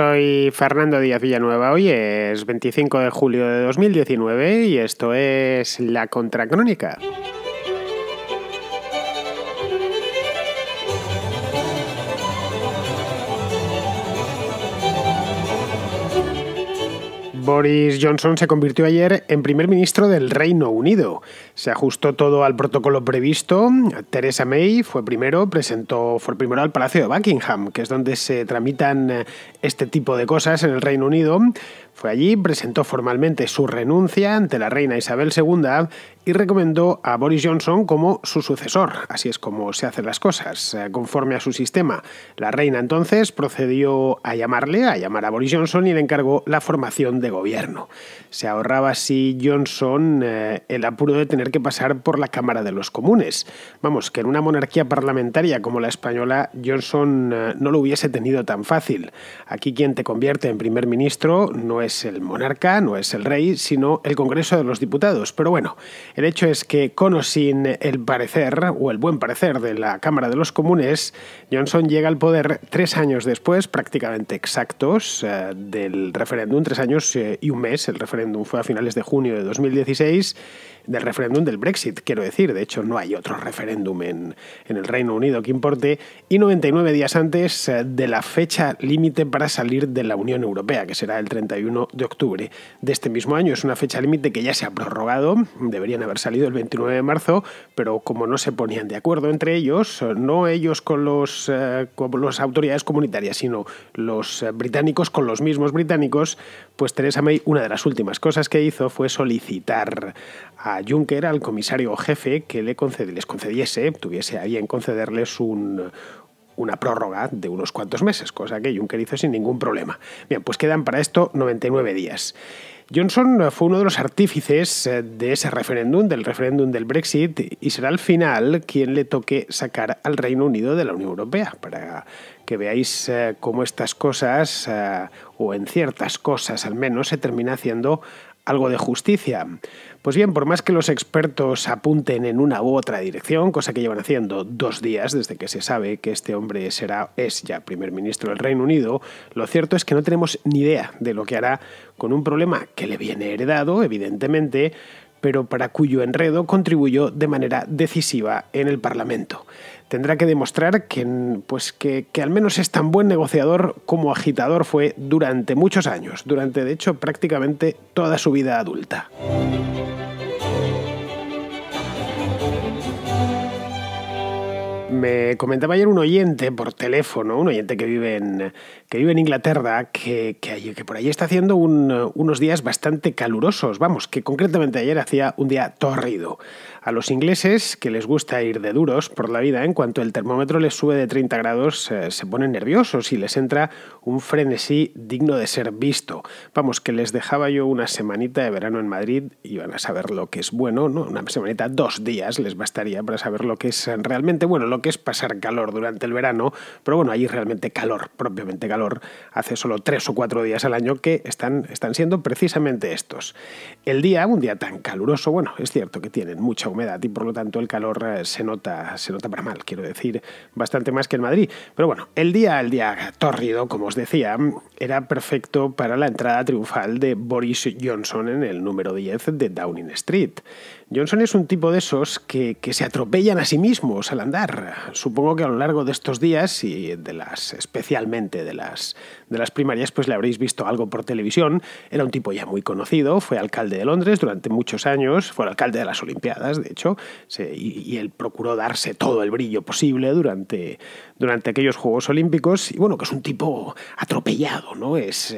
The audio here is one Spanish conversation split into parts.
Soy Fernando Díaz Villanueva. Hoy es 25 de julio de 2019 y esto es La Contracrónica. Boris Johnson se convirtió ayer en primer ministro del Reino Unido. Se ajustó todo al protocolo previsto. Theresa May fue primero al Palacio de Buckingham, que es donde se tramitan este tipo de cosas en el Reino Unido. Fue allí, presentó formalmente su renuncia ante la reina Isabel II y recomendó a Boris Johnson como su sucesor. Así es como se hacen las cosas, conforme a su sistema. La reina entonces procedió a llamar a Boris Johnson y le encargó la formación de gobierno. Se ahorraba así Johnson el apuro de tener que pasar por la Cámara de los Comunes. Vamos, que en una monarquía parlamentaria como la española, Johnson no lo hubiese tenido tan fácil. Aquí quien te convierte en primer ministro no es el monarca, no es el rey, sino el Congreso de los Diputados. Pero bueno, el hecho es que con o sin el parecer, o el buen parecer de la Cámara de los Comunes, Johnson llega al poder 3 años después, prácticamente exactos, del referéndum, 3 años y un mes. El referéndum fue a finales de junio de 2016, del referéndum del Brexit, quiero decir. De hecho, no hay otro referéndum en el Reino Unido que importe, y 99 días antes de la fecha límite para salir de la Unión Europea, que será el 31 de octubre de este mismo año. Es una fecha límite que ya se ha prorrogado, deberían haber salido el 29 de marzo, pero como no se ponían de acuerdo entre ellos, no ellos con las autoridades comunitarias, sino los británicos con los mismos británicos, pues Theresa May, una de las últimas cosas que hizo fue solicitar a Juncker, al comisario jefe, que les concediese, tuviese a bien concederles una prórroga de unos cuantos meses, cosa que Juncker hizo sin ningún problema. Bien, pues quedan para esto 99 días. Johnson fue uno de los artífices de ese referéndum, del referéndum del Brexit, y será al final quien le toque sacar al Reino Unido de la Unión Europea, para que veáis cómo estas cosas, o en ciertas cosas al menos, se termina haciendo algo de justicia. Pues bien, por más que los expertos apunten en una u otra dirección, cosa que llevan haciendo 2 días desde que se sabe que este hombre es ya primer ministro del Reino Unido, lo cierto es que no tenemos ni idea de lo que hará con un problema que le viene heredado, evidentemente, pero para cuyo enredo contribuyó de manera decisiva en el Parlamento. Tendrá que demostrar que al menos es tan buen negociador como agitador fue durante muchos años, durante de hecho prácticamente toda su vida adulta. Me comentaba ayer un oyente por teléfono, un oyente que vive en Inglaterra, que por allí está haciendo unos días bastante calurosos. Vamos, que concretamente ayer hacía un día tórrido. A los ingleses, que les gusta ir de duros por la vida, en cuanto el termómetro les sube de 30 grados, se ponen nerviosos y les entra un frenesí digno de ser visto. Vamos, que les dejaba yo una semanita de verano en Madrid y van a saber lo que es bueno, ¿no? Una semanita, 2 días les bastaría para saber lo que es realmente bueno, lo que es pasar calor durante el verano. Pero bueno, allí realmente calor, propiamente calor, hace solo 3 o 4 días al año que están siendo precisamente estos. Un día tan caluroso, bueno, es cierto que tienen mucha humedad y por lo tanto el calor se nota para mal, quiero decir, bastante más que en Madrid. Pero bueno, el día tórrido, como os decía, era perfecto para la entrada triunfal de Boris Johnson en el número 10 de Downing Street. Johnson es un tipo de esos que se atropellan a sí mismos al andar. Supongo que a lo largo de estos días y especialmente de las primarias, pues le habréis visto algo por televisión. Era un tipo ya muy conocido, fue alcalde de Londres durante muchos años, fue alcalde de las Olimpiadas, de hecho, y él procuró darse todo el brillo posible durante aquellos Juegos Olímpicos. Y bueno, que es un tipo atropellado, ¿no? Es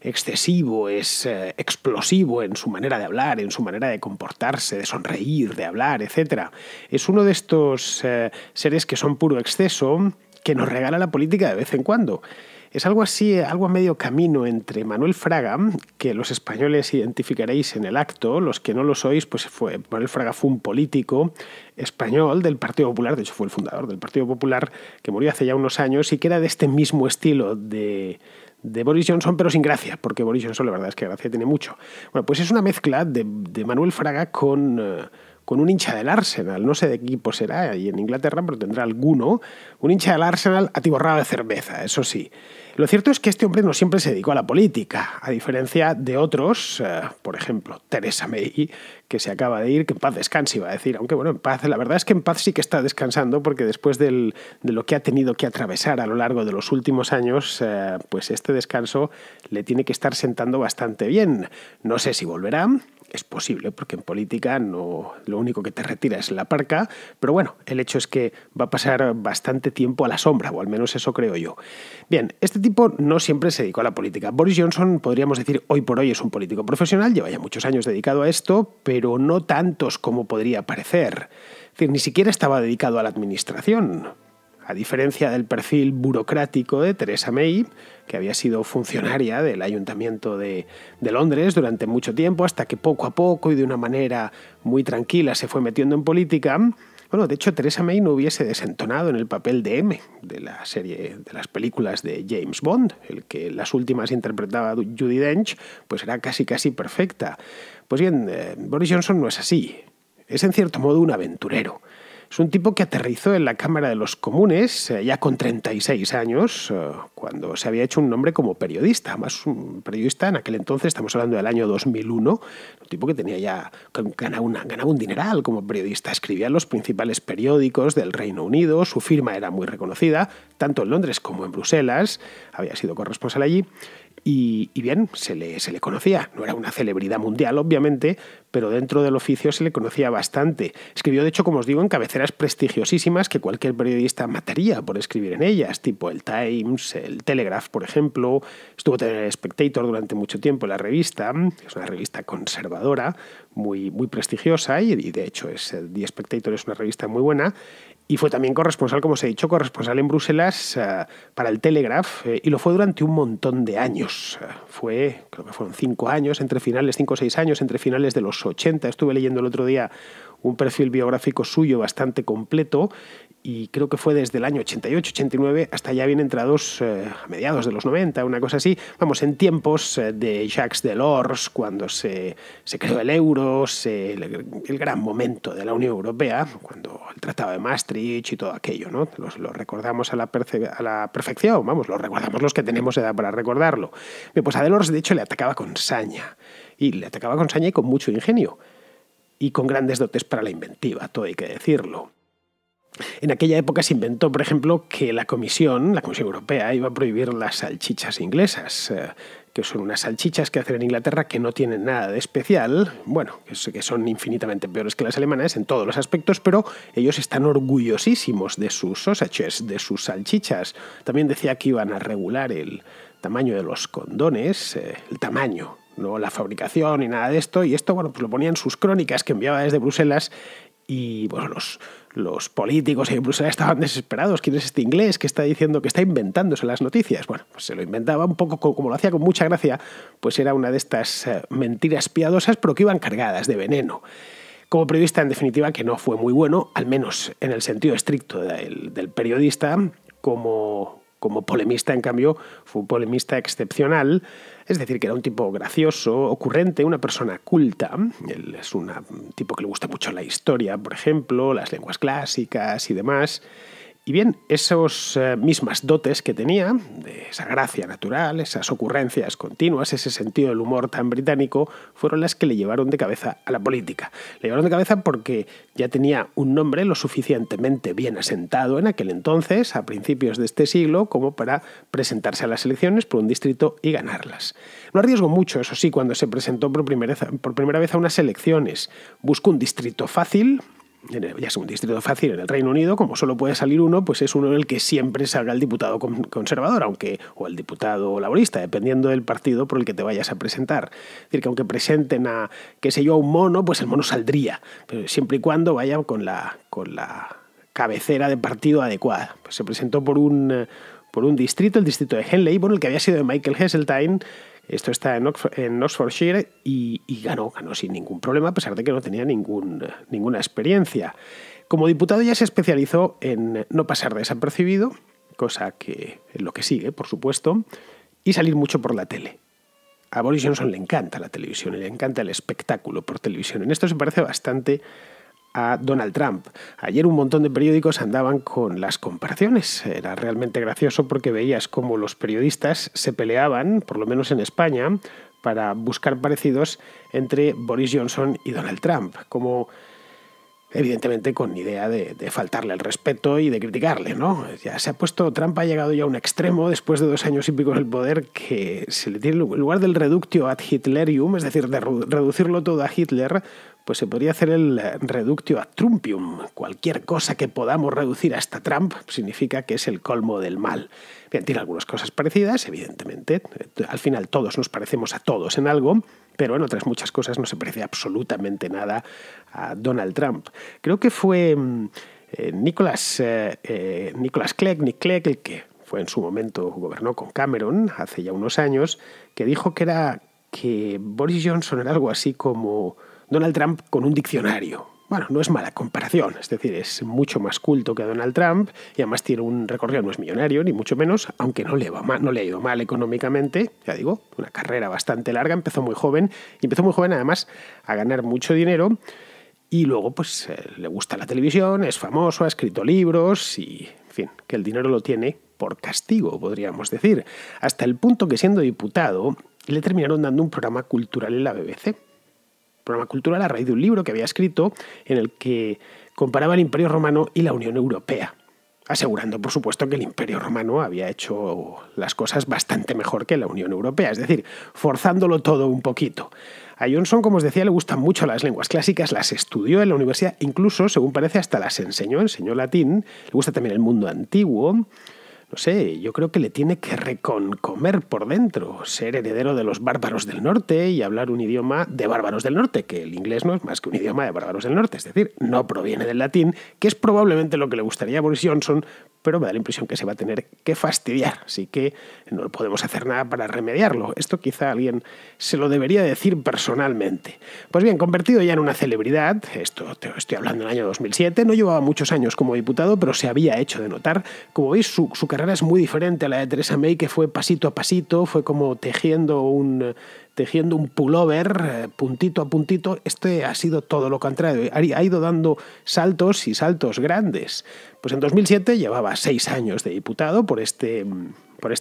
excesivo, es explosivo en su manera de hablar, en su manera de comportarse, de sonreír, de hablar, etc. Es uno de estos seres que son puro exceso, que nos regala la política de vez en cuando. Es algo así, algo a medio camino entre Manuel Fraga, que los españoles identificaréis en el acto, los que no lo sois, pues Manuel Fraga fue un político español del Partido Popular, de hecho fue el fundador del Partido Popular, que murió hace ya unos años y que era de este mismo estilo de Boris Johnson, pero sin gracia, porque Boris Johnson la verdad es que gracia tiene mucho. Bueno, pues es una mezcla de Manuel Fraga con con un hincha del Arsenal, no sé de qué equipo será, y en Inglaterra, pero tendrá alguno, un hincha del Arsenal atiborrado de cerveza, eso sí. Lo cierto es que este hombre no siempre se dedicó a la política, a diferencia de otros, por ejemplo, Theresa May, que se acaba de ir, que en paz descanse, iba a decir, aunque bueno, en paz, la verdad es que en paz sí que está descansando, porque después de lo que ha tenido que atravesar a lo largo de los últimos años, pues este descanso le tiene que estar sentando bastante bien. No sé si volverá. Es posible, porque en política no, lo único que te retira es la parca, pero bueno, el hecho es que va a pasar bastante tiempo a la sombra, o al menos eso creo yo. Bien, este tipo no siempre se dedicó a la política. Boris Johnson, podríamos decir, hoy por hoy es un político profesional, lleva ya muchos años dedicado a esto, pero no tantos como podría parecer. Es decir, ni siquiera estaba dedicado a la administración. A diferencia del perfil burocrático de Theresa May, que había sido funcionaria del Ayuntamiento de Londres durante mucho tiempo, hasta que poco a poco y de una manera muy tranquila se fue metiendo en política. Bueno, de hecho, Theresa May no hubiese desentonado en el papel de M, de la serie, de las películas de James Bond, el que en las últimas interpretaba Judi Dench, pues era casi perfecta. Pues bien, Boris Johnson no es así. Es en cierto modo un aventurero. Es un tipo que aterrizó en la Cámara de los Comunes ya con 36 años, cuando se había hecho un nombre como periodista. Más un periodista en aquel entonces, estamos hablando del año 2001, un tipo que tenía ya ganaba un dineral como periodista. Escribía en los principales periódicos del Reino Unido, su firma era muy reconocida, tanto en Londres como en Bruselas, había sido corresponsal allí. Y bien, se le conocía. No era una celebridad mundial, obviamente, pero dentro del oficio se le conocía bastante. Escribió, de hecho, como os digo, en cabeceras prestigiosísimas que cualquier periodista mataría por escribir en ellas, tipo el Times, el Telegraph, por ejemplo. Estuvo también en el Spectator durante mucho tiempo, la revista. Es una revista conservadora, muy prestigiosa, y de hecho The Spectator es una revista muy buena. Y fue también corresponsal, como os he dicho, corresponsal en Bruselas para el Telegraph, y lo fue durante un montón de años. Creo que fueron 5 años, 5 o 6 años, entre finales de los 80. Estuve leyendo el otro día un perfil biográfico suyo bastante completo, y creo que fue desde el año 88, 89 hasta ya bien entrados a mediados de los 90, una cosa así. Vamos, en tiempos de Jacques Delors, cuando se creó el euro, el gran momento de la Unión Europea, cuando el Tratado de Maastricht y todo aquello, ¿no? Lo recordamos a la perfección, vamos, lo recordamos los que tenemos edad para recordarlo. Bien, pues a Delors, de hecho, le atacaba con saña, y con mucho ingenio, y con grandes dotes para la inventiva, todo hay que decirlo. En aquella época se inventó, por ejemplo, que la Comisión Europea iba a prohibir las salchichas inglesas, que son unas salchichas que hacen en Inglaterra que no tienen nada de especial, bueno, que son infinitamente peores que las alemanas en todos los aspectos, pero ellos están orgullosísimos de sus sausages, de sus salchichas. También decía que iban a regular el tamaño de los condones, el tamaño, no la fabricación ni nada de esto, y esto, bueno, pues lo ponía en sus crónicas que enviaba desde Bruselas. Y bueno, los políticos en Bruselas estaban desesperados. ¿Quién es este inglés que está diciendo, que está inventándose las noticias? Bueno, pues se lo inventaba un poco, como lo hacía con mucha gracia, pues era una de estas mentiras piadosas, pero que iban cargadas de veneno. Como periodista, en definitiva, que no fue muy bueno, al menos en el sentido estricto del periodista. Como polemista, en cambio, fue un polemista excepcional. Es decir, que era un tipo gracioso, ocurrente, una persona culta. Él es un tipo que le gusta mucho la historia, por ejemplo, las lenguas clásicas y demás. Y bien, esas mismas dotes que tenía, de esa gracia natural, esas ocurrencias continuas, ese sentido del humor tan británico, fueron las que le llevaron de cabeza a la política. Le llevaron de cabeza porque ya tenía un nombre lo suficientemente bien asentado en aquel entonces, a principios de este siglo, como para presentarse a las elecciones por un distrito y ganarlas. No arriesgó mucho, eso sí, cuando se presentó por primera vez a unas elecciones. Buscó un distrito fácil. Ya es un distrito fácil en el Reino Unido, como solo puede salir uno, pues es uno en el que siempre salga el diputado conservador, o el diputado laborista, dependiendo del partido por el que te vayas a presentar. Es decir, que aunque presenten a un mono, pues el mono saldría, pero siempre y cuando vaya con la cabecera de partido adecuada. Pues se presentó por un distrito, el distrito de Henley, el que había sido de Michael Heseltine. Esto está en Oxfordshire, y ganó sin ningún problema, a pesar de que no tenía ninguna experiencia. Como diputado ya se especializó en no pasar desapercibido, cosa que es lo que sigue, por supuesto, y salir mucho por la tele. A Boris Johnson le encanta la televisión, le encanta el espectáculo por televisión. En esto se parece bastante a Donald Trump. Ayer un montón de periódicos andaban con las comparaciones. Era realmente gracioso porque veías cómo los periodistas se peleaban, por lo menos en España, para buscar parecidos entre Boris Johnson y Donald Trump, como evidentemente con idea de faltarle el respeto y de criticarle, ¿no? Ya se ha puesto, Trump ha llegado ya a un extremo después de 2 años y pico en el poder que se le tiene, en lugar del reductio ad Hitlerium, es decir, de reducirlo todo a Hitler, pues se podría hacer el reductio ad Trumpium. Cualquier cosa que podamos reducir hasta Trump significa que es el colmo del mal. Bien, tiene algunas cosas parecidas, evidentemente. Al final todos nos parecemos a todos en algo, pero en otras muchas cosas no se parece absolutamente nada a Donald Trump. Creo que fue Nick Clegg, el que fue en su momento, gobernó con Cameron hace ya unos años, que dijo que Boris Johnson era algo así como Donald Trump con un diccionario. Bueno, no es mala comparación, es decir, es mucho más culto que Donald Trump y además tiene un recorrido, no es millonario, ni mucho menos, aunque no le ha ido mal económicamente, ya digo, una carrera bastante larga, empezó muy joven además a ganar mucho dinero y luego pues le gusta la televisión, es famoso, ha escrito libros y, en fin, que el dinero lo tiene por castigo, podríamos decir, hasta el punto que siendo diputado le terminaron dando un programa cultural en la BBC. Programa cultural a raíz de un libro que había escrito en el que comparaba el Imperio Romano y la Unión Europea, asegurando, por supuesto, que el Imperio Romano había hecho las cosas bastante mejor que la Unión Europea, es decir, forzándolo todo un poquito. A Johnson, como os decía, le gustan mucho las lenguas clásicas, las estudió en la universidad, incluso, según parece, hasta las enseñó latín, le gusta también el mundo antiguo. No sé, yo creo que le tiene que reconcomer por dentro, ser heredero de los bárbaros del norte y hablar un idioma de bárbaros del norte, que el inglés no es más que un idioma de bárbaros del norte, es decir, no proviene del latín, que es probablemente lo que le gustaría a Boris Johnson, pero me da la impresión que se va a tener que fastidiar, así que no podemos hacer nada para remediarlo. Esto quizá alguien se lo debería decir personalmente. Pues bien, convertido ya en una celebridad, esto te estoy hablando del año 2007, no llevaba muchos años como diputado, pero se había hecho de notar. Como veis, su carrera es muy diferente a la de Theresa May, que fue pasito a pasito, fue como tejiendo un pullover puntito a puntito. Este ha sido todo lo contrario, ha ido dando saltos y saltos grandes. Pues en 2007 llevaba 6 años de diputado por este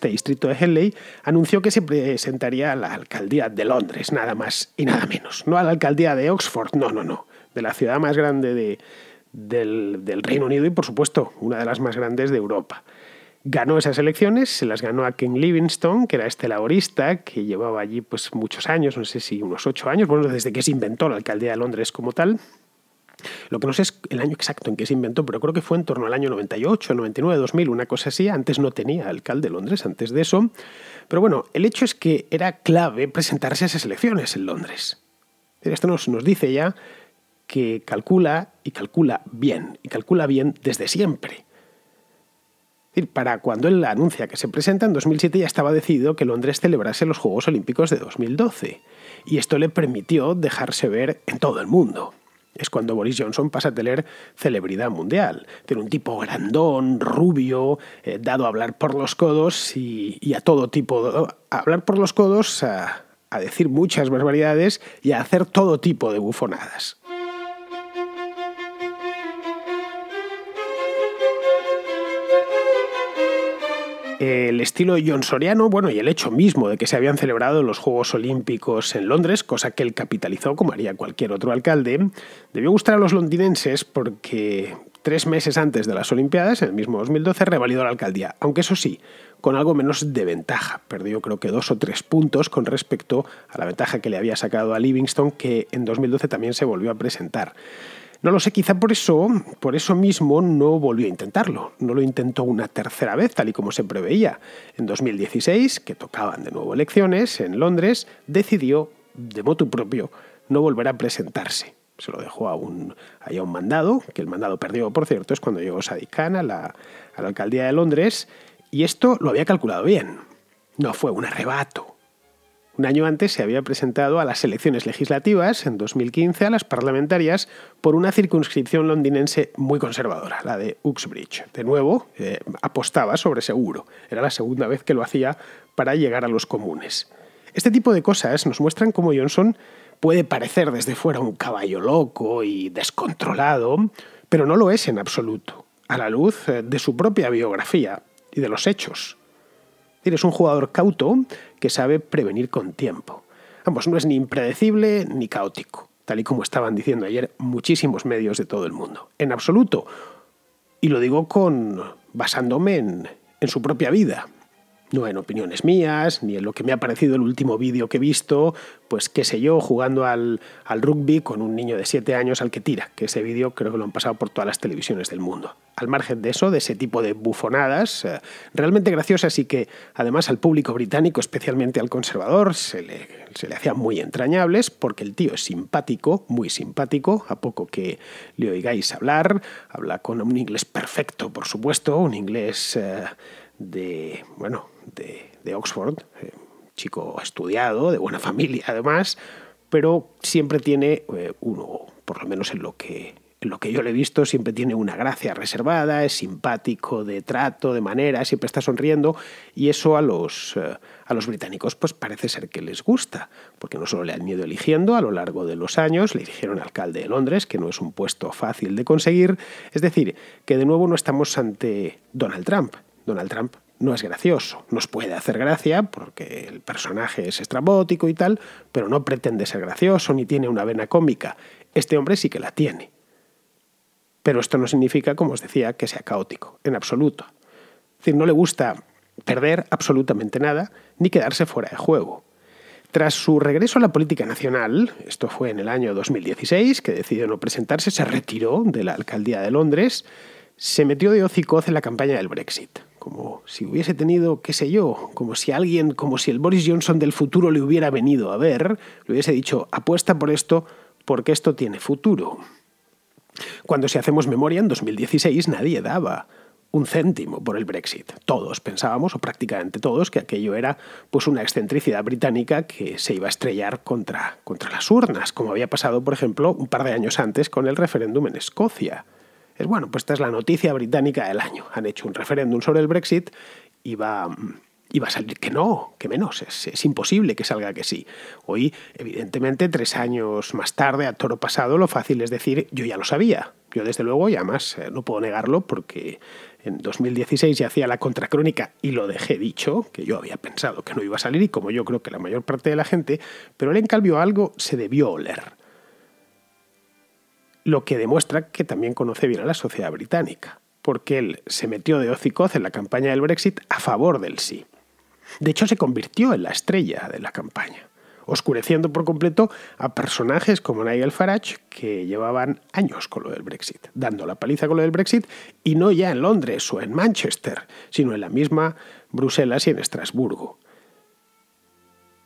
distrito de Henley, anunció que se presentaría a la alcaldía de Londres, nada más y nada menos. No a la alcaldía de Oxford, no, de la ciudad más grande del Reino Unido y, por supuesto, una de las más grandes de Europa. Ganó esas elecciones, se las ganó a Ken Livingstone, que era este laborista que llevaba allí pues muchos años, no sé si unos 8 años, bueno, desde que se inventó la alcaldía de Londres como tal. Lo que no sé es el año exacto en que se inventó, pero creo que fue en torno al año 98, 99, 2000, una cosa así. Antes no tenía alcalde de Londres, antes de eso. Pero bueno, el hecho es que era clave presentarse a esas elecciones en Londres. Esto nos dice ya que calcula bien desde siempre. Para cuando él anuncia que se presenta, en 2007 ya estaba decidido que Londres celebrase los Juegos Olímpicos de 2012. Y esto le permitió dejarse ver en todo el mundo. Es cuando Boris Johnson pasa a tener celebridad mundial. Tiene un tipo grandón, rubio, dado a hablar por los codos y a todo tipo. A hablar por los codos, a decir muchas barbaridades y a hacer todo tipo de bufonadas. El estilo johnsoniano, bueno, y el hecho mismo de que se habían celebrado los Juegos Olímpicos en Londres, cosa que él capitalizó como haría cualquier otro alcalde, debió gustar a los londinenses porque 3 meses antes de las Olimpiadas, en el mismo 2012, revalidó la alcaldía, aunque eso sí, con algo menos de ventaja. Perdió creo que 2 o 3 puntos con respecto a la ventaja que le había sacado a Livingstone, que en 2012 también se volvió a presentar. No lo sé, quizá por eso mismo no volvió a intentarlo. No lo intentó una tercera vez, tal y como se preveía. En 2016, que tocaban de nuevo elecciones en Londres, decidió, de motu propio, no volver a presentarse. Se lo dejó a un mandado, que el mandado perdió, por cierto, es cuando llegó Sadiq Khan a la alcaldía de Londres, y esto lo había calculado bien. No fue un arrebato. Un año antes se había presentado a las elecciones legislativas, en 2015 a las parlamentarias, por una circunscripción londinense muy conservadora, la de Uxbridge. De nuevo, apostaba sobre seguro. Era la segunda vez que lo hacía para llegar a los comunes. Este tipo de cosas nos muestran cómo Johnson puede parecer desde fuera un caballo loco y descontrolado, pero no lo es en absoluto, a la luz de su propia biografía y de los hechos. Es un jugador cauto que sabe prevenir con tiempo. Vamos, no es ni impredecible ni caótico, tal y como estaban diciendo ayer muchísimos medios de todo el mundo. En absoluto. Y lo digo basándome en su propia vida. No en opiniones mías, ni en lo que me ha parecido el último vídeo que he visto, pues qué sé yo, jugando al rugby con un niño de 7 años al que tira, que ese vídeo creo que lo han pasado por todas las televisiones del mundo. Al margen de eso, de ese tipo de bufonadas, realmente graciosas y que además al público británico, especialmente al conservador, se le hacían muy entrañables, porque el tío es simpático, muy simpático, a poco que le oigáis hablar, habla con un inglés perfecto, por supuesto, un inglés de Oxford, chico estudiado, de buena familia además, pero siempre tiene uno, por lo menos en lo que yo le he visto, siempre tiene una gracia reservada, es simpático de trato, de manera, siempre está sonriendo, y eso a los británicos pues parece ser que les gusta, porque no solo le han ido eligiendo a lo largo de los años, le eligieron alcalde de Londres, que no es un puesto fácil de conseguir, es decir, que de nuevo no estamos ante Donald Trump. Donald Trump no es gracioso, nos puede hacer gracia porque el personaje es estrambótico y tal, pero no pretende ser gracioso ni tiene una vena cómica. Este hombre sí que la tiene. Pero esto no significa, como os decía, que sea caótico, en absoluto. Es decir, no le gusta perder absolutamente nada ni quedarse fuera de juego. Tras su regreso a la política nacional, esto fue en el año 2016, que decidió no presentarse, se retiró de la alcaldía de Londres, se metió de hoz y coz en la campaña del Brexit. Como si hubiese tenido, qué sé yo, como si el Boris Johnson del futuro le hubiera venido a ver, le hubiese dicho, apuesta por esto porque esto tiene futuro. Cuando si hacemos memoria, en 2016 nadie daba un céntimo por el Brexit. Todos pensábamos, o prácticamente todos, que aquello era pues una excentricidad británica que se iba a estrellar contra las urnas, como había pasado, por ejemplo, un par de años antes con el referéndum en Escocia. Bueno, pues esta es la noticia británica del año. Han hecho un referéndum sobre el Brexit y va a salir que no, que menos. Es imposible que salga que sí. Hoy, evidentemente, 3 años más tarde, a toro pasado, lo fácil es decir, yo ya lo sabía. Yo, desde luego, y además no puedo negarlo porque en 2016 ya hacía la contracrónica y lo dejé dicho, que yo había pensado que no iba a salir y como yo creo que la mayor parte de la gente, pero él en cambio algo se debió oler. Lo que demuestra que también conoce bien a la sociedad británica, porque él se metió de hoz y coz en la campaña del Brexit a favor del sí. De hecho, se convirtió en la estrella de la campaña, oscureciendo por completo a personajes como Nigel Farage, que llevaban años con lo del Brexit, dando la paliza con lo del Brexit, y no ya en Londres o en Manchester, sino en la misma Bruselas y en Estrasburgo.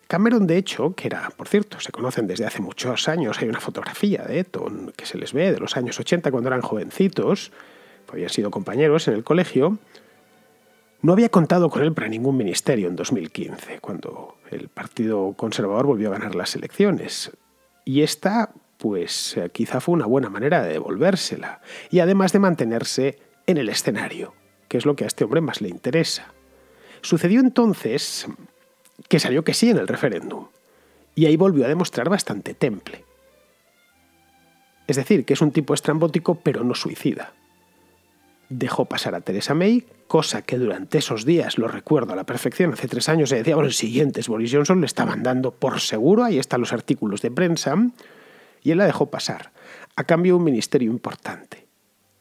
Cameron, de hecho, que era, por cierto, se conocen desde hace muchos años, hay una fotografía de Eton que se les ve de los años 80 cuando eran jovencitos, habían sido compañeros en el colegio, no había contado con él para ningún ministerio en 2015, cuando el Partido Conservador volvió a ganar las elecciones. Y esta, pues, quizá fue una buena manera de devolvérsela, y además de mantenerse en el escenario, que es lo que a este hombre más le interesa. Sucedió entonces que salió que sí en el referéndum, y ahí volvió a demostrar bastante temple. Es decir, que es un tipo estrambótico pero no suicida. Dejó pasar a Theresa May, cosa que durante esos días, lo recuerdo a la perfección, hace 3 años se decía, bueno, el siguiente es Boris Johnson, le estaban dando por seguro, ahí están los artículos de prensa, y él la dejó pasar, a cambio de un ministerio importante,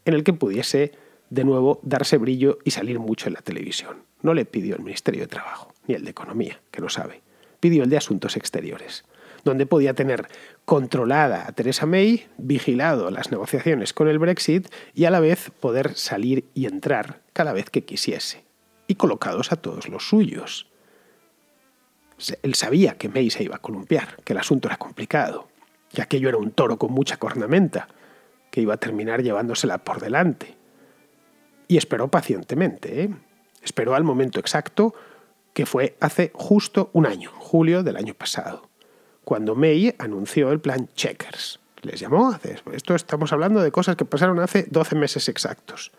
en el que pudiese de nuevo darse brillo y salir mucho en la televisión. No le pidió el Ministerio de Trabajo, ni el de Economía, que lo sabe. Pidió el de Asuntos Exteriores, donde podía tener controlada a Theresa May, vigilado las negociaciones con el Brexit y a la vez poder salir y entrar cada vez que quisiese, y colocados a todos los suyos. Él sabía que May se iba a columpiar, que el asunto era complicado, que aquello era un toro con mucha cornamenta, que iba a terminar llevándosela por delante. Y esperó pacientemente, Esperó al momento exacto, que fue hace justo un año, julio del año pasado, cuando May anunció el plan Chequers. Les llamó, esto estamos hablando de cosas que pasaron hace 12 meses exactos.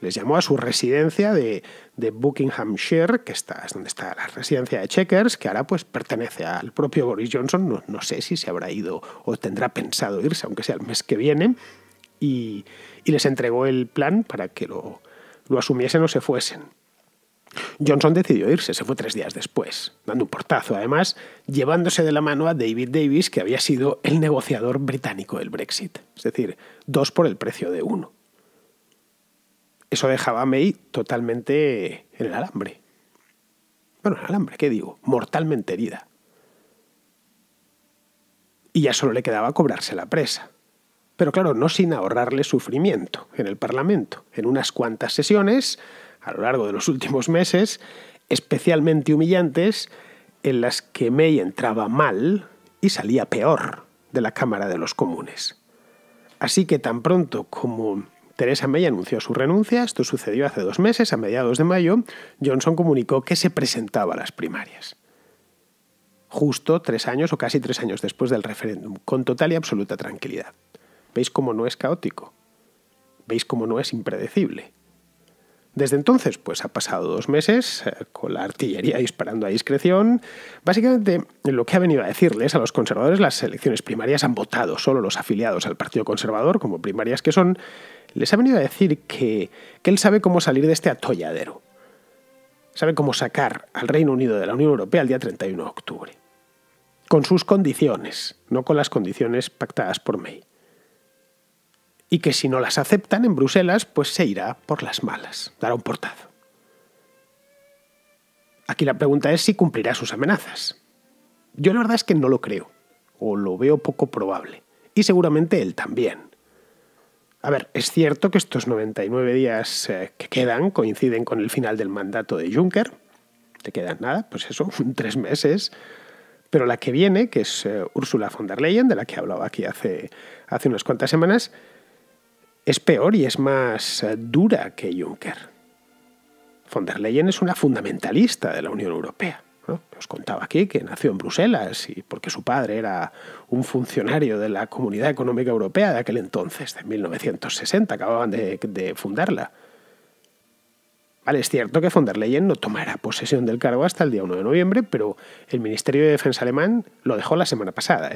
Les llamó a su residencia de Buckinghamshire, que es donde está la residencia de Chequers, que ahora pues pertenece al propio Boris Johnson. No sé si se habrá ido o tendrá pensado irse, aunque sea el mes que viene, y les entregó el plan para que lo asumiesen o se fuesen. Johnson decidió irse, se fue 3 días después, dando un portazo, además llevándose de la mano a David Davis, que había sido el negociador británico del Brexit, es decir, 2 por el precio de 1. Eso dejaba a May totalmente en el alambre. Bueno, en el alambre, ¿qué digo? Mortalmente herida. Y ya solo le quedaba cobrarse la presa. Pero claro, no sin ahorrarle sufrimiento en el Parlamento. En unas cuantas sesiones, a lo largo de los últimos meses, especialmente humillantes, en las que May entraba mal y salía peor de la Cámara de los Comunes. Así que tan pronto como Theresa May anunció su renuncia, esto sucedió hace 2 meses, a mediados de mayo, Johnson comunicó que se presentaba a las primarias. Justo 3 años o casi 3 años después del referéndum, con total y absoluta tranquilidad. ¿Veis cómo no es caótico? ¿Veis cómo no es impredecible? Desde entonces, pues ha pasado 2 meses con la artillería disparando a discreción. Básicamente, lo que ha venido a decirles a los conservadores, las elecciones primarias han votado solo los afiliados al Partido Conservador, como primarias que son, les ha venido a decir que él sabe cómo salir de este atolladero. Sabe cómo sacar al Reino Unido de la Unión Europea el día 31 de octubre. Con sus condiciones, no con las condiciones pactadas por May. Y que si no las aceptan en Bruselas, pues se irá por las malas, dará un portazo. Aquí la pregunta es si cumplirá sus amenazas. Yo la verdad es que no lo creo, o lo veo poco probable, y seguramente él también. A ver, es cierto que estos 99 días que quedan coinciden con el final del mandato de Juncker, te quedan nada, pues eso, 3 meses, pero la que viene, que es Ursula von der Leyen, de la que hablaba aquí hace unas cuantas semanas, es peor y es más dura que Juncker. Von der Leyen es una fundamentalista de la Unión Europea, ¿no? Os contaba aquí que nació en Bruselas y porque su padre era un funcionario de la Comunidad Económica Europea de aquel entonces, de 1960, acababan de fundarla. Vale, es cierto que von der Leyen no tomará posesión del cargo hasta el día 1 de noviembre, pero el Ministerio de Defensa alemán lo dejó la semana pasada,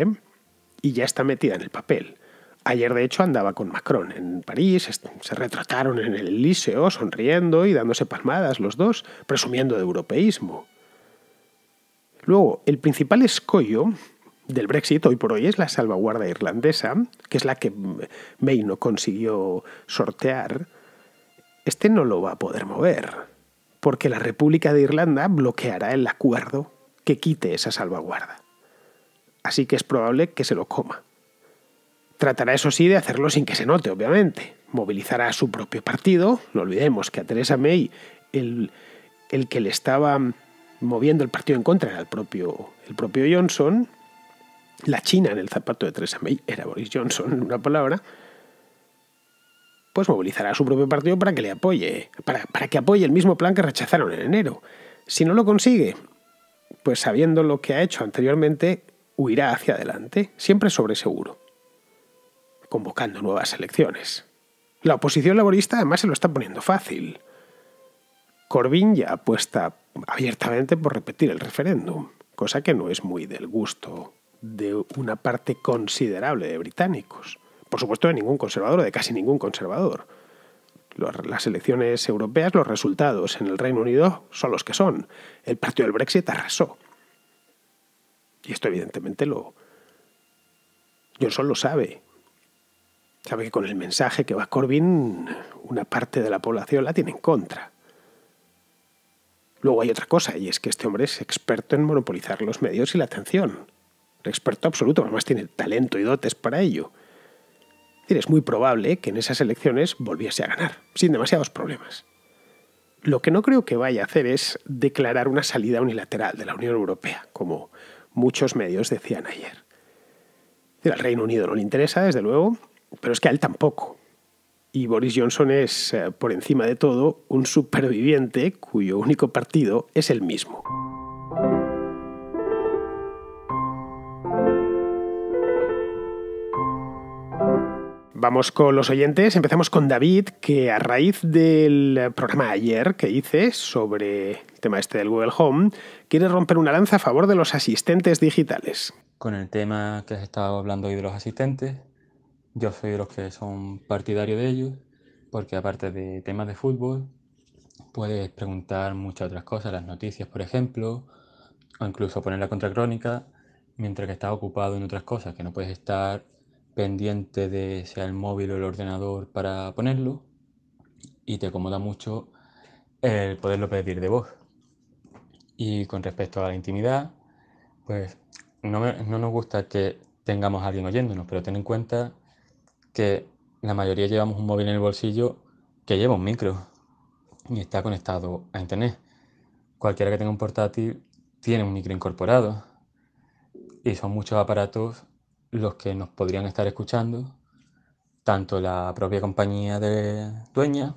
y ya está metida en el papel. Ayer, de hecho, andaba con Macron en París, se retrataron en el Elíseo, sonriendo y dándose palmadas los dos, presumiendo de europeísmo. Luego, el principal escollo del Brexit hoy por hoy es la salvaguarda irlandesa, que es la que May no consiguió sortear. Este no lo va a poder mover, porque la República de Irlanda bloqueará el acuerdo que quite esa salvaguarda. Así que es probable que se lo coma. Tratará, eso sí, de hacerlo sin que se note, obviamente. Movilizará a su propio partido. No olvidemos que a Theresa May el que le estaba moviendo el partido en contra era el propio Johnson. La china en el zapato de Theresa May era Boris Johnson, en una palabra. Pues movilizará a su propio partido para que le apoye, para que apoye el mismo plan que rechazaron en enero. Si no lo consigue, pues sabiendo lo que ha hecho anteriormente, huirá hacia adelante, siempre sobre seguro, convocando nuevas elecciones. La oposición laborista además se lo está poniendo fácil. Corbyn ya apuesta abiertamente por repetir el referéndum, cosa que no es muy del gusto de una parte considerable de británicos. Por supuesto, de ningún conservador o de casi ningún conservador. Las elecciones europeas, los resultados en el Reino Unido son los que son. El partido del Brexit arrasó. Y esto evidentemente Johnson lo sabe. Sabe que con el mensaje que va Corbyn, una parte de la población la tiene en contra. Luego hay otra cosa, y es que este hombre es experto en monopolizar los medios y la atención. Experto absoluto, además tiene talento y dotes para ello. Es decir, es muy probable que en esas elecciones volviese a ganar, sin demasiados problemas. Lo que no creo que vaya a hacer es declarar una salida unilateral de la Unión Europea, como muchos medios decían ayer. Al Reino Unido no le interesa, desde luego, pero es que a él tampoco. Y Boris Johnson es, por encima de todo, un superviviente cuyo único partido es el mismo. vamos con los oyentes. Empezamos con David, que a raíz del programa ayer que hice sobre el tema este del Google Home, quiere romper una lanza a favor de los asistentes digitales. Con el tema que has estado hablando hoy de los asistentes, yo soy de los que son partidarios de ellos, porque aparte de temas de fútbol, puedes preguntar muchas otras cosas, las noticias, por ejemplo, o incluso poner la contracrónica, mientras que estás ocupado en otras cosas, que no puedes estar pendiente de sea el móvil o el ordenador para ponerlo, y te acomoda mucho el poderlo pedir de voz. Y con respecto a la intimidad, pues no nos gusta que tengamos a alguien oyéndonos, pero ten en cuenta que la mayoría llevamos un móvil en el bolsillo que lleva un micro y está conectado a internet. Cualquiera que tenga un portátil tiene un micro incorporado y son muchos aparatos los que nos podrían estar escuchando, tanto la propia compañía de dueña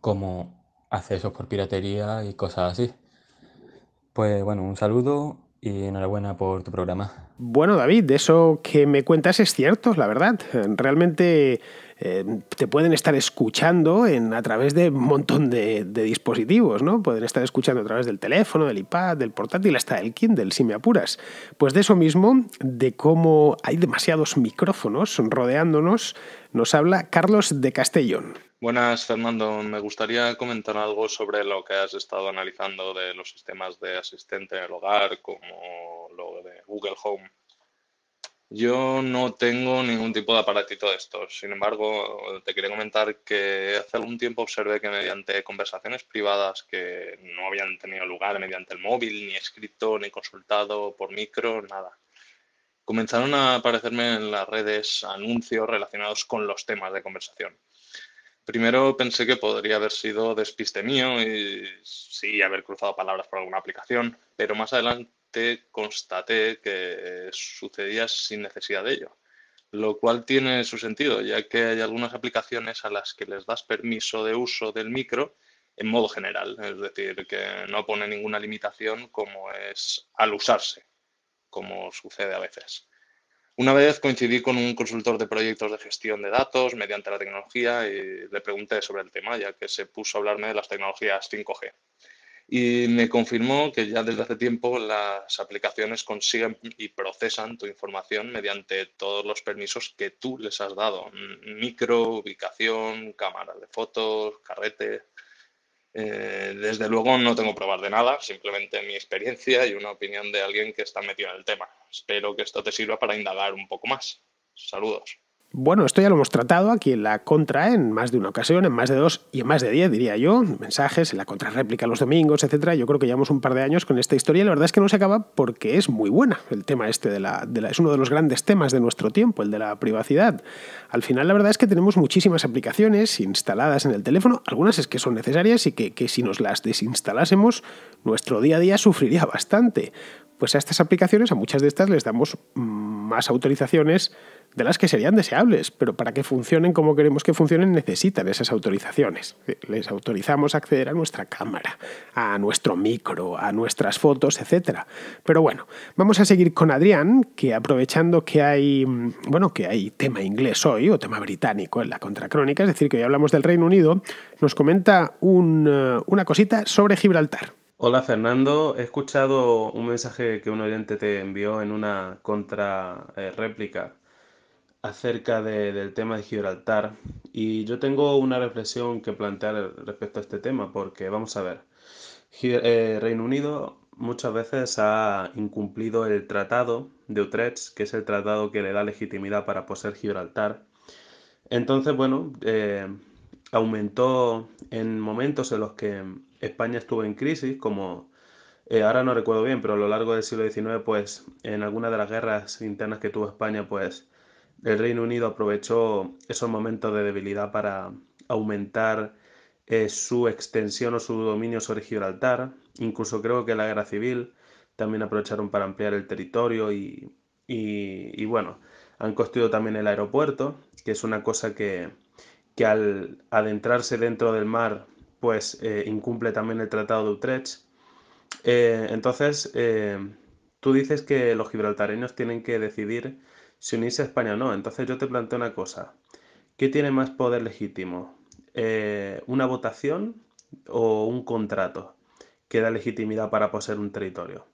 como accesos por piratería y cosas así. Pues bueno, un saludo y enhorabuena por tu programa. Bueno, David, eso que me cuentas es cierto, la verdad. Realmente te pueden estar escuchando a través de un montón de dispositivos, ¿no? Pueden estar escuchando a través del teléfono, del iPad, del portátil, hasta del Kindle, si me apuras. Pues de eso mismo, de cómo hay demasiados micrófonos rodeándonos, nos habla Carlos de Castellón. Buenas, Fernando. Me gustaría comentar algo sobre lo que has estado analizando de los sistemas de asistente en el hogar, como lo de Google Home. Yo no tengo ningún tipo de aparatito de estos. Sin embargo, te quería comentar que hace algún tiempo observé que mediante conversaciones privadas que no habían tenido lugar mediante el móvil, ni escrito, ni consultado por micro, nada, comenzaron a aparecerme en las redes anuncios relacionados con los temas de conversación. Primero pensé que podría haber sido despiste mío y sí haber cruzado palabras por alguna aplicación, pero más adelante constaté que sucedía sin necesidad de ello, lo cual tiene su sentido, ya que hay algunas aplicaciones a las que les das permiso de uso del micro en modo general, es decir, que no pone ninguna limitación como es al usarse, como sucede a veces. Una vez coincidí con un consultor de proyectos de gestión de datos mediante la tecnología y le pregunté sobre el tema, ya que se puso a hablarme de las tecnologías 5G. Y me confirmó que ya desde hace tiempo las aplicaciones consiguen y procesan tu información mediante todos los permisos que tú les has dado. Micro, ubicación, cámara de fotos, carrete. Desde luego no tengo pruebas de nada, simplemente mi experiencia y una opinión de alguien que está metido en el tema. Espero que esto te sirva para indagar un poco más. Saludos. Bueno, esto ya lo hemos tratado aquí en la contra en más de una ocasión, en más de 2 y en más de 10, diría yo. Mensajes, en la contrarréplica los domingos, etcétera. Yo creo que llevamos un par de años con esta historia y la verdad es que no se acaba porque es muy buena. El tema este es uno de los grandes temas de nuestro tiempo, el de la privacidad. Al final, la verdad es que tenemos muchísimas aplicaciones instaladas en el teléfono. Algunas es que son necesarias y que si nos las desinstalásemos, nuestro día a día sufriría bastante. Pues a estas aplicaciones, a muchas de estas, les damos más autorizaciones de las que serían deseables, pero para que funcionen como queremos que funcionen necesitan esas autorizaciones. Les autorizamos a acceder a nuestra cámara, a nuestro micro, a nuestras fotos, etcétera. Pero bueno, vamos a seguir con Adrián, que aprovechando que hay tema inglés hoy, o tema británico en la contracrónica, es decir, que hoy hablamos del Reino Unido, nos comenta una cosita sobre Gibraltar. Hola Fernando, he escuchado un mensaje que un oyente te envió en una contra réplica acerca del tema de Gibraltar y yo tengo una reflexión que plantear respecto a este tema porque vamos a ver, Reino Unido muchas veces ha incumplido el Tratado de Utrecht, que es el tratado que le da legitimidad para poseer Gibraltar. Entonces, bueno, aumentó en momentos en los que España estuvo en crisis, como ahora no recuerdo bien, pero a lo largo del siglo XIX, pues en alguna de las guerras internas que tuvo España, pues el Reino Unido aprovechó esos momentos de debilidad para aumentar su extensión o su dominio sobre Gibraltar. Incluso creo que la guerra civil también aprovecharon para ampliar el territorio y bueno, han construido también el aeropuerto, que es una cosa que al adentrarse dentro del mar, pues incumple también el Tratado de Utrecht. Entonces, tú dices que los gibraltareños tienen que decidir si unirse a España o no. Entonces yo te planteo una cosa. ¿qué tiene más poder legítimo? ¿Una votación o un contrato que da legitimidad para poseer un territorio?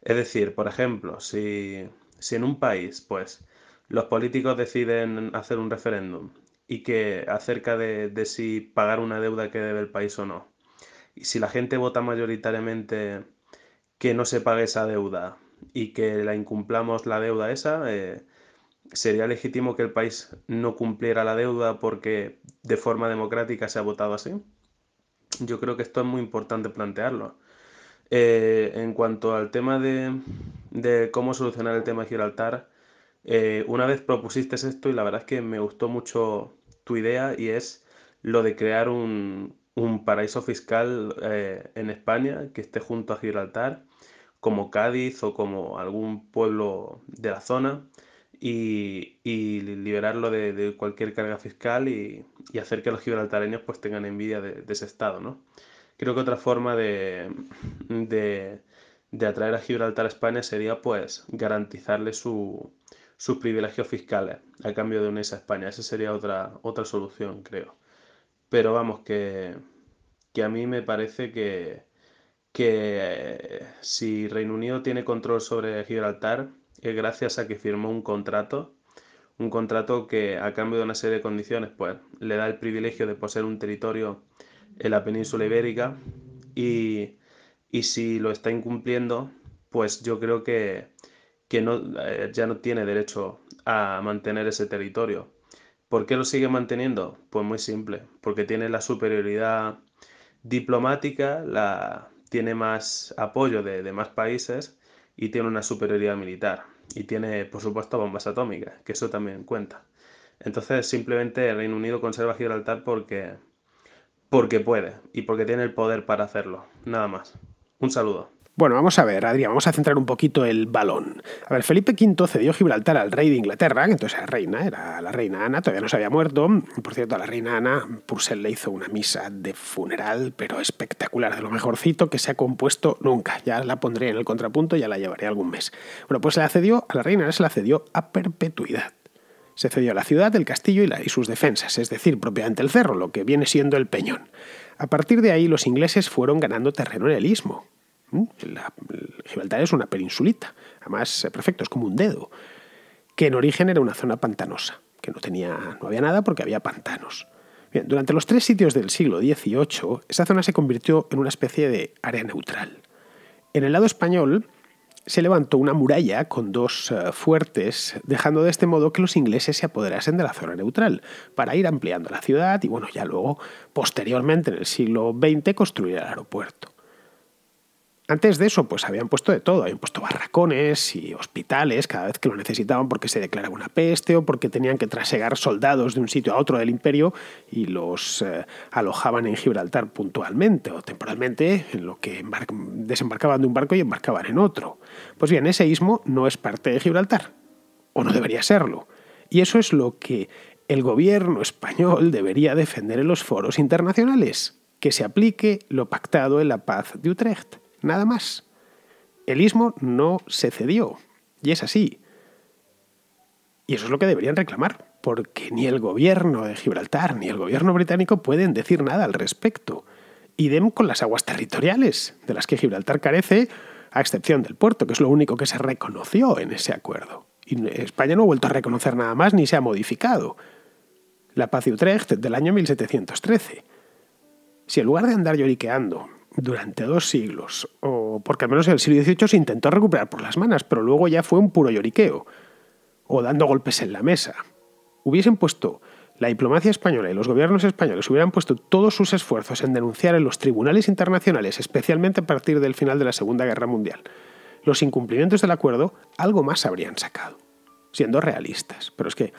Es decir, por ejemplo, si en un país, pues, los políticos deciden hacer un referéndum y que acerca de si pagar una deuda que debe el país o no, y si la gente vota mayoritariamente que no se pague esa deuda y que la incumplamos la deuda esa, sería legítimo que el país no cumpliera la deuda porque de forma democrática se ha votado así. Yo creo que esto es muy importante plantearlo. En cuanto al tema de cómo solucionar el tema de Gibraltar, una vez propusiste esto y la verdad es que me gustó mucho tu idea y es lo de crear un paraíso fiscal en España que esté junto a Gibraltar, como Cádiz o como algún pueblo de la zona y liberarlo de cualquier carga fiscal y hacer que los gibraltareños pues tengan envidia de ese estado, ¿no? Creo que otra forma de, de atraer a Gibraltar a España sería pues garantizarle sus privilegios fiscales a cambio de unirse a España. Esa sería otra solución, creo. Pero vamos, que a mí me parece que si Reino Unido tiene control sobre Gibraltar es gracias a que firmó un contrato que a cambio de una serie de condiciones pues le da el privilegio de poseer un territorio en la península ibérica y, y si lo está incumpliendo, pues yo creo que no, ya no tiene derecho a mantener ese territorio. ¿Por qué lo sigue manteniendo? Pues muy simple, porque tiene la superioridad diplomática, tiene más apoyo de más países y tiene una superioridad militar. Y tiene, por supuesto, bombas atómicas, que eso también cuenta. Entonces, simplemente el Reino Unido conserva Gibraltar porque puede y porque tiene el poder para hacerlo. Nada más. Un saludo. Bueno, vamos a ver, Adrián, vamos a centrar un poquito el balón. A ver, Felipe V cedió Gibraltar al rey de Inglaterra, que entonces era la reina Ana, todavía no se había muerto. Por cierto, a la reina Ana, Purcell le hizo una misa de funeral, pero espectacular, de lo mejorcito que se ha compuesto nunca. Ya la pondré en el contrapunto, ya la llevaré algún mes. Bueno, pues a la reina Ana se la cedió a perpetuidad. Se cedió a la ciudad, el castillo y sus defensas, es decir, propiamente el cerro, lo que viene siendo el peñón. A partir de ahí, los ingleses fueron ganando terreno en el istmo. Gibraltar es una peninsulita, además perfecto, es como un dedo, que en origen era una zona pantanosa, que no había nada porque había pantanos. Bien, durante los 3 sitios del siglo XVIII, esa zona se convirtió en una especie de área neutral. En el lado español se levantó una muralla con 2 fuertes, dejando de este modo que los ingleses se apoderasen de la zona neutral, para ir ampliando la ciudad y bueno, ya luego, posteriormente, en el siglo XX, construir el aeropuerto. Antes de eso, pues habían puesto de todo. Habían puesto barracones y hospitales cada vez que lo necesitaban porque se declaraba una peste o porque tenían que trasegar soldados de un sitio a otro del imperio y los alojaban en Gibraltar puntualmente o temporalmente, en lo que desembarcaban de un barco y embarcaban en otro. Pues bien, ese istmo no es parte de Gibraltar, o no debería serlo. Y eso es lo que el gobierno español debería defender en los foros internacionales, que se aplique lo pactado en la paz de Utrecht. Nada más. El istmo no se cedió. Y es así. Y eso es lo que deberían reclamar, porque ni el gobierno de Gibraltar ni el gobierno británico pueden decir nada al respecto. Idem con las aguas territoriales, de las que Gibraltar carece, a excepción del puerto, que es lo único que se reconoció en ese acuerdo. Y España no ha vuelto a reconocer nada más ni se ha modificado. La paz de Utrecht del año 1713. Si en lugar de andar lloriqueando durante 2 siglos, o porque al menos en el siglo XVIII se intentó recuperar por las manos, pero luego ya fue un puro lloriqueo, o dando golpes en la mesa, hubiesen puesto la diplomacia española y los gobiernos españoles hubieran puesto todos sus esfuerzos en denunciar en los tribunales internacionales, especialmente a partir del final de la Segunda Guerra Mundial, los incumplimientos del acuerdo, algo más habrían sacado, siendo realistas. Pero es que,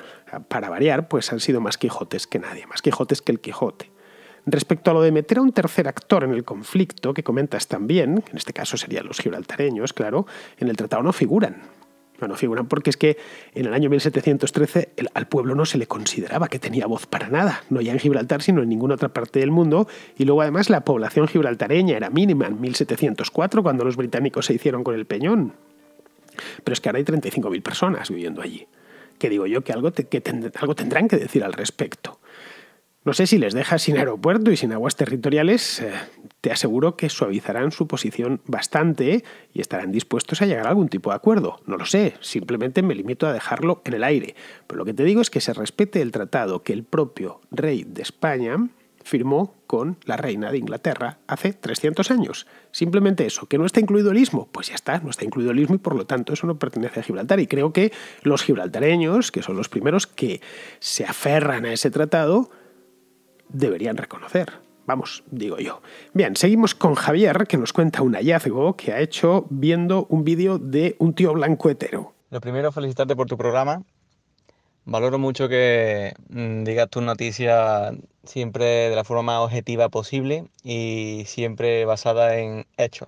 para variar, pues han sido más Quijotes que nadie, más Quijotes que el Quijote. Respecto a lo de meter a un tercer actor en el conflicto, que comentas también, que en este caso serían los gibraltareños, claro, en el tratado no figuran. No figuran porque es que en el año 1713 al pueblo no se le consideraba que tenía voz para nada, no ya en Gibraltar sino en ninguna otra parte del mundo, y luego además la población gibraltareña era mínima en 1704 cuando los británicos se hicieron con el peñón. Pero es que ahora hay 35.000 personas viviendo allí. que digo yo que algo tendrán que decir al respecto. No sé si les dejas sin aeropuerto y sin aguas territoriales, te aseguro que suavizarán su posición bastante y estarán dispuestos a llegar a algún tipo de acuerdo. No lo sé, simplemente me limito a dejarlo en el aire. Pero lo que te digo es que se respete el tratado que el propio rey de España firmó con la reina de Inglaterra hace 300 años. Simplemente eso. ¿Que no está incluido el istmo? Pues ya está, no está incluido el istmo y por lo tanto eso no pertenece a Gibraltar. Y creo que los gibraltareños, que son los primeros que se aferran a ese tratado, deberían reconocer. Vamos, digo yo. Bien, seguimos con Javier, que nos cuenta un hallazgo que ha hecho viendo un vídeo de un tío blanco hetero. Lo primero, felicitarte por tu programa. Valoro mucho que digas tus noticias siempre de la forma más objetiva posible y siempre basada en hechos.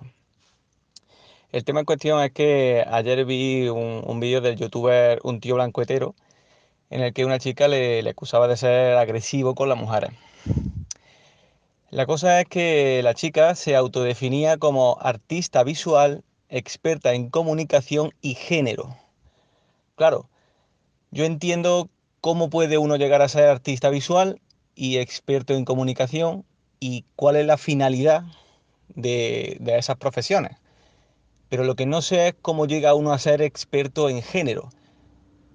El tema en cuestión es que ayer vi un vídeo del youtuber Un Tío Blanco Hetero, en el que una chica le acusaba de ser agresivo con las mujeres. La cosa es que la chica se autodefinía como artista visual, experta en comunicación y género. Claro, yo entiendo cómo puede uno llegar a ser artista visual y experto en comunicación y cuál es la finalidad de esas profesiones. Pero lo que no sé es cómo llega uno a ser experto en género.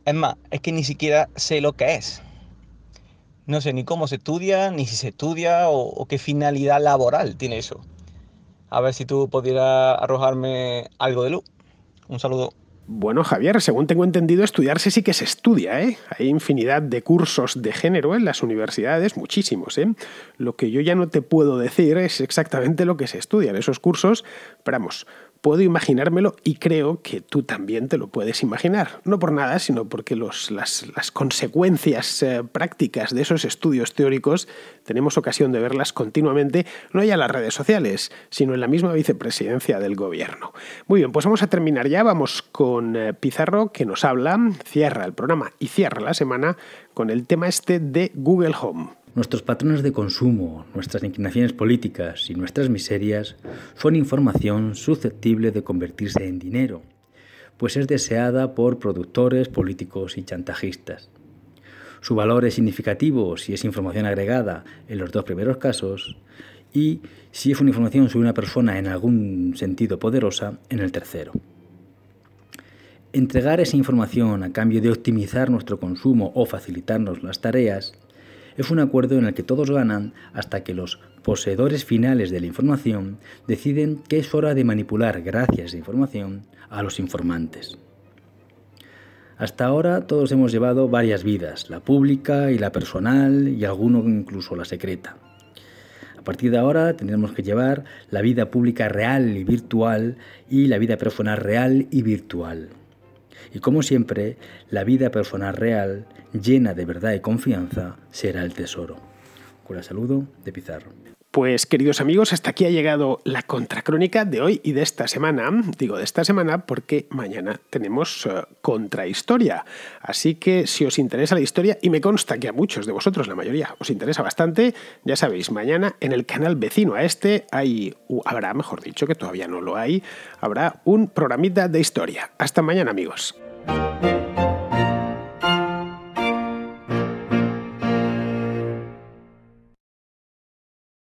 Es más, es que ni siquiera sé lo que es. No sé ni cómo se estudia, ni si se estudia o qué finalidad laboral tiene eso. A ver si tú pudieras arrojarme algo de luz. Un saludo. Bueno, Javier, según tengo entendido, estudiarse sí que se estudia, ¿eh? Hay infinidad de cursos de género en las universidades, muchísimos, ¿eh? Lo que yo ya no te puedo decir es exactamente lo que se estudia en esos cursos, pero vamos, puedo imaginármelo y creo que tú también te lo puedes imaginar. No por nada, sino porque las consecuencias prácticas de esos estudios teóricos tenemos ocasión de verlas continuamente, no ya en las redes sociales, sino en la misma vicepresidencia del gobierno. Muy bien, pues vamos a terminar ya. Vamos con Pizarro, que nos habla, cierra el programa y cierra la semana con el tema este de Google Home. Nuestros patrones de consumo, nuestras inclinaciones políticas y nuestras miserias son información susceptible de convertirse en dinero, pues es deseada por productores, políticos y chantajistas. Su valor es significativo si es información agregada en los dos primeros casos y si es una información sobre una persona en algún sentido poderosa en el tercero. Entregar esa información a cambio de optimizar nuestro consumo o facilitarnos las tareas es un acuerdo en el que todos ganan hasta que los poseedores finales de la información deciden que es hora de manipular gracias a esa información a los informantes. Hasta ahora todos hemos llevado varias vidas, la pública y la personal y alguno incluso la secreta. A partir de ahora tendremos que llevar la vida pública real y virtual y la vida personal real y virtual. Y como siempre, la vida personal real, llena de verdad y confianza, será el tesoro. Con el saludo de Pizarro. Pues, queridos amigos, hasta aquí ha llegado la contracrónica de hoy y de esta semana. Digo de esta semana porque mañana tenemos contrahistoria. Así que si os interesa la historia, y me consta que a muchos de vosotros, la mayoría, os interesa bastante, ya sabéis, mañana en el canal vecino a este habrá, mejor dicho, que todavía no lo hay, habrá un programita de historia. Hasta mañana, amigos.